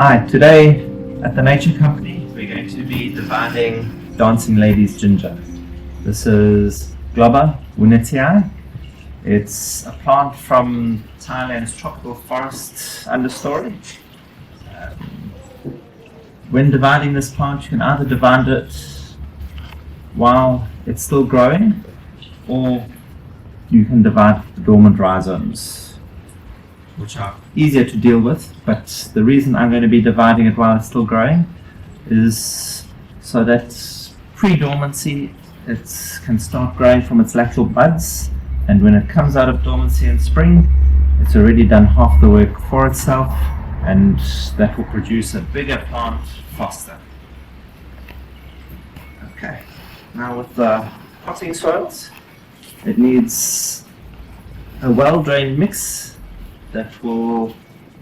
Hi, today at the Nature Company we're going to be dividing Dancing Lady's ginger. This is Globba, winitii. It's a plant from Thailand's tropical forest understory. When dividing this plant, you can either divide it while it's still growing, or you can divide the dormant rhizomes, which are easier to deal with. But the reason I'm going to be dividing it while it's still growing is so that pre-dormancy it can start growing from its lateral buds, and when it comes out of dormancy in spring, it's already done half the work for itself, and that will produce a bigger plant faster. Okay, now with the potting soils, it needs a well-drained mix that will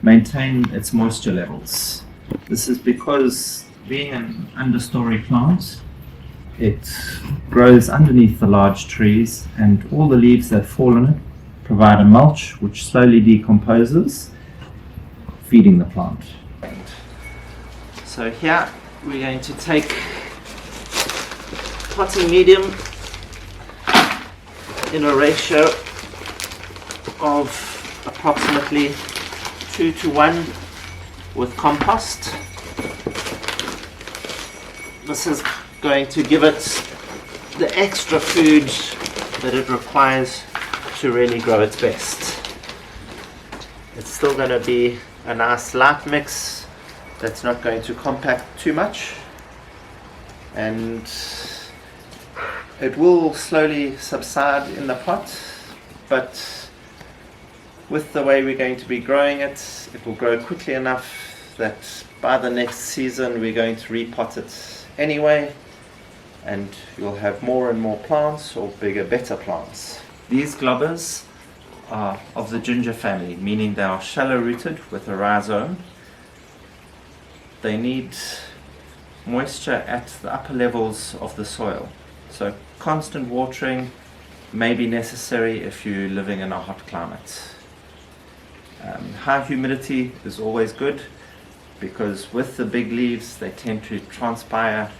maintain its moisture levels. This is because, being an understory plant, it grows underneath the large trees, and all the leaves that fall on it provide a mulch which slowly decomposes, feeding the plant. So here we're going to take potting medium in a ratio of approximately 2 to 1 with compost. This is going to give it the extra food that it requires to really grow its best. It's still going to be a nice light mix that's not going to compact too much, and it will slowly subside in the pot, but with the way we're going to be growing it, it will grow quickly enough that by the next season we're going to repot it anyway, and you'll have more and more plants, or bigger, better plants. These globbas are of the ginger family, meaning they are shallow rooted with a rhizome. They need moisture at the upper levels of the soil, so constant watering may be necessary if you're living in a hot climate. High humidity is always good, because with the big leaves they tend to transpire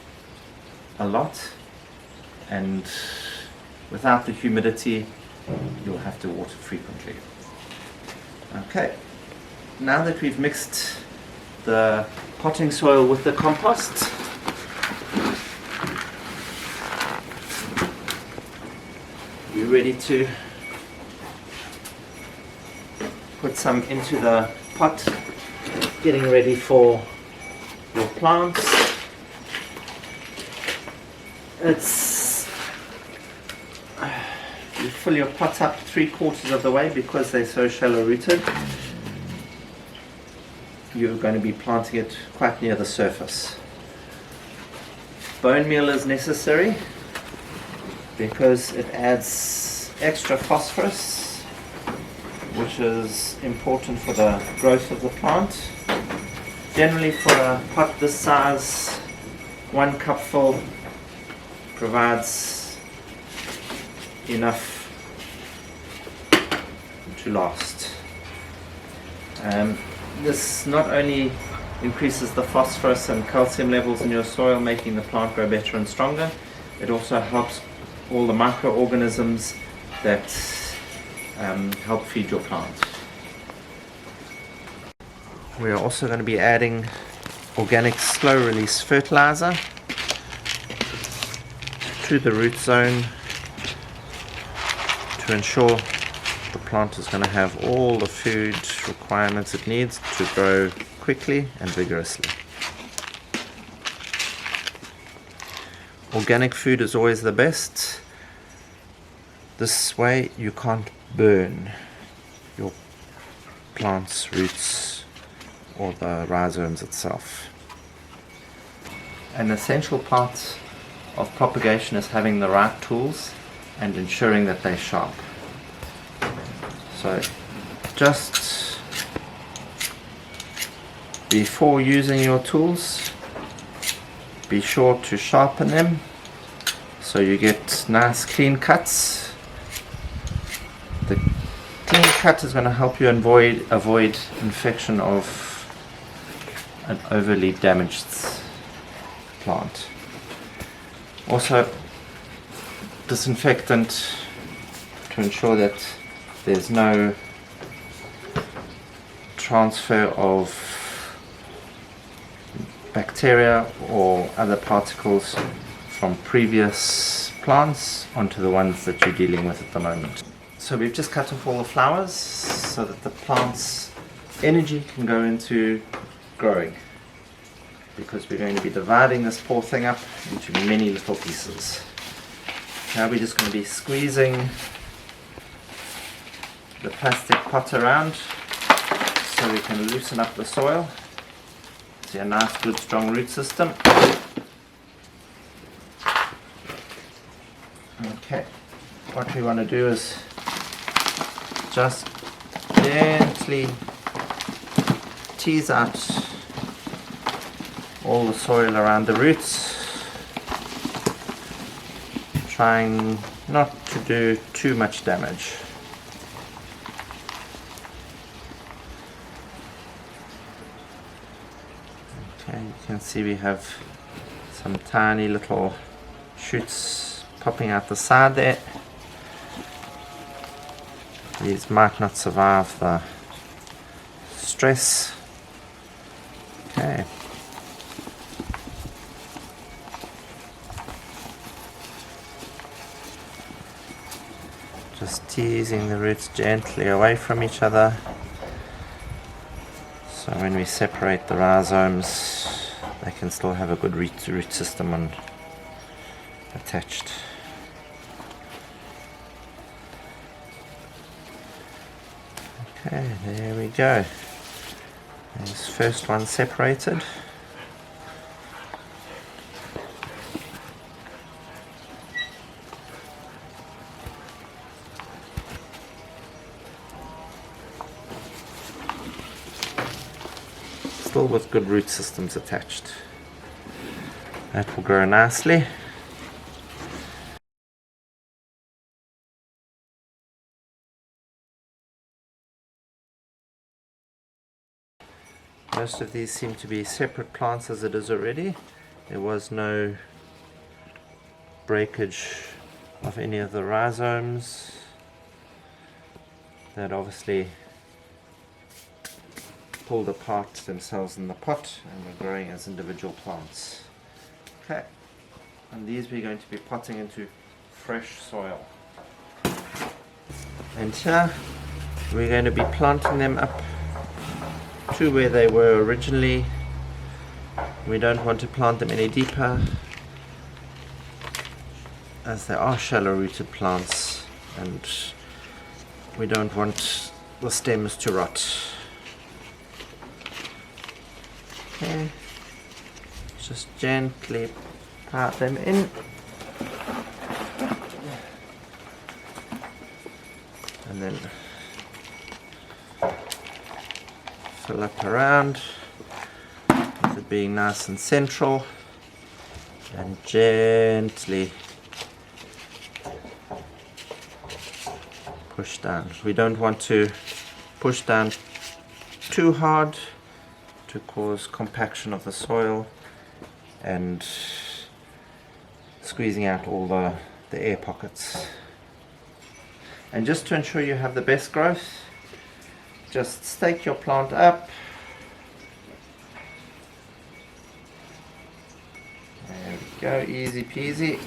a lot, and without the humidity you'll have to water frequently. Okay, now that we've mixed the potting soil with the compost, we're ready to put some into the pot, getting ready for your plants. You fill your pot up 3/4 of the way, because they're so shallow rooted. You're going to be planting it quite near the surface. Bone meal is necessary because it adds extra phosphorus, which is important for the growth of the plant. Generally, for a pot this size, 1 cupful provides enough to last. This not only increases the phosphorus and calcium levels in your soil, making the plant grow better and stronger, it also helps all the microorganisms that help feed your plant. We are also going to be adding organic slow release fertilizer to the root zone to ensure the plant is going to have all the food requirements it needs to grow quickly and vigorously. Organic food is always the best. This way you can't burn your plant's roots or the rhizomes itself. An essential part of propagation is having the right tools and ensuring that they're sharp. So just before using your tools, be sure to sharpen them so you get nice clean cuts. The clean cut is going to help you avoid infection of an overly damaged plant. Also, disinfectant to ensure that there's no transfer of bacteria or other particles from previous plants onto the ones that you're dealing with at the moment. So we've just cut off all the flowers so that the plant's energy can go into growing, because we're going to be dividing this poor thing up into many little pieces. Now we're just going to be squeezing the plastic pot around so we can loosen up the soil. See a nice good strong root system. Okay, what we want to do is just gently tease out all the soil around the roots, trying not to do too much damage. Okay, you can see we have some tiny little shoots popping out the side there. These might not survive the stress. Okay. Just teasing the roots gently away from each other, so when we separate the rhizomes they can still have a good root system attached. Okay, there we go. There's first one separated. Still with good root systems attached. That will grow nicely. Most of these seem to be separate plants as it is already. There was no breakage of any of the rhizomes. That obviously pulled apart themselves in the pot and were growing as individual plants. Okay, and these we're going to be potting into fresh soil. And here we're going to be planting them up to where they were originally. We don't want to plant them any deeper, as they are shallow rooted plants and we don't want the stems to rot. Okay, just gently part them in and then fill up around, with it being nice and central, and gently push down. We don't want to push down too hard to cause compaction of the soil and squeezing out all the air pockets. And just to ensure you have the best growth, just stake your plant up. There we go, easy peasy.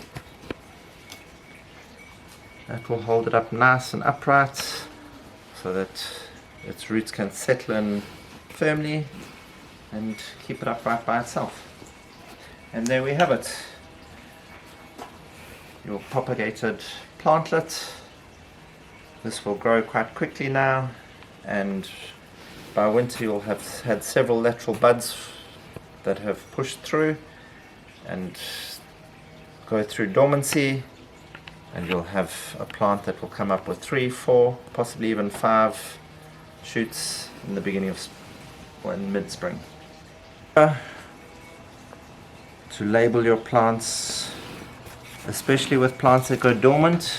That will hold it up nice and upright so that its roots can settle in firmly and keep it upright by itself. And there we have it, your propagated plantlet. This will grow quite quickly now, and by winter you'll have had several lateral buds that have pushed through and go through dormancy, and you'll have a plant that will come up with 3, 4, possibly even 5 shoots in the beginning of in mid-spring. To label your plants, especially with plants that go dormant,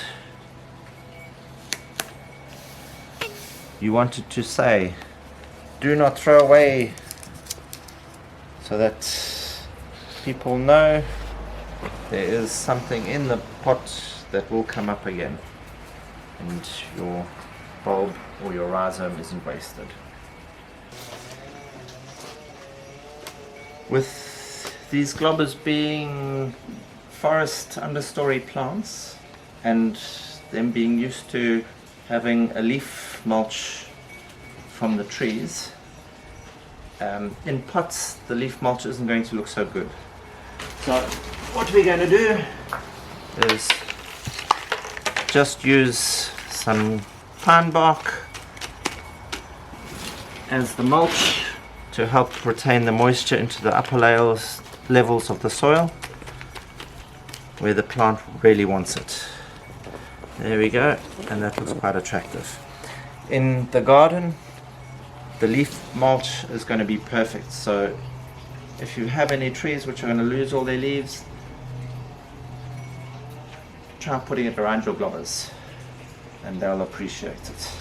you wanted to say, do not throw away so that people know there is something in the pot that will come up again, and your bulb or your rhizome isn't wasted. With these globbas being forest understory plants and them being used to having a leaf mulch from the trees, in pots the leaf mulch isn't going to look so good. So what we're going to do is just use some pine bark as the mulch to help retain the moisture into the upper levels of the soil where the plant really wants it. There we go, and that looks quite attractive. In the garden, the leaf mulch is going to be perfect. So if you have any trees which are going to lose all their leaves, try putting it around your globbas and they'll appreciate it.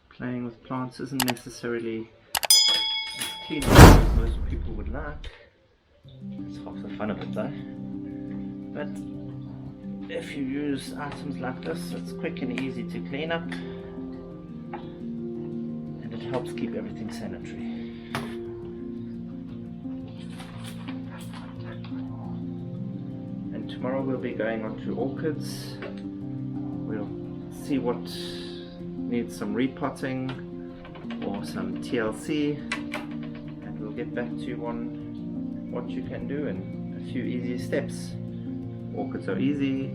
Playing with plants isn't necessarily as clean as most people would like. It's half the fun of it though. But if you use items like this, it's quick and easy to clean up, and it helps keep everything sanitary. And tomorrow we'll be going on to orchids. We'll see what needs some repotting or some TLC, and we'll get back to you on what you can do and a few easy steps. Orchids are easy,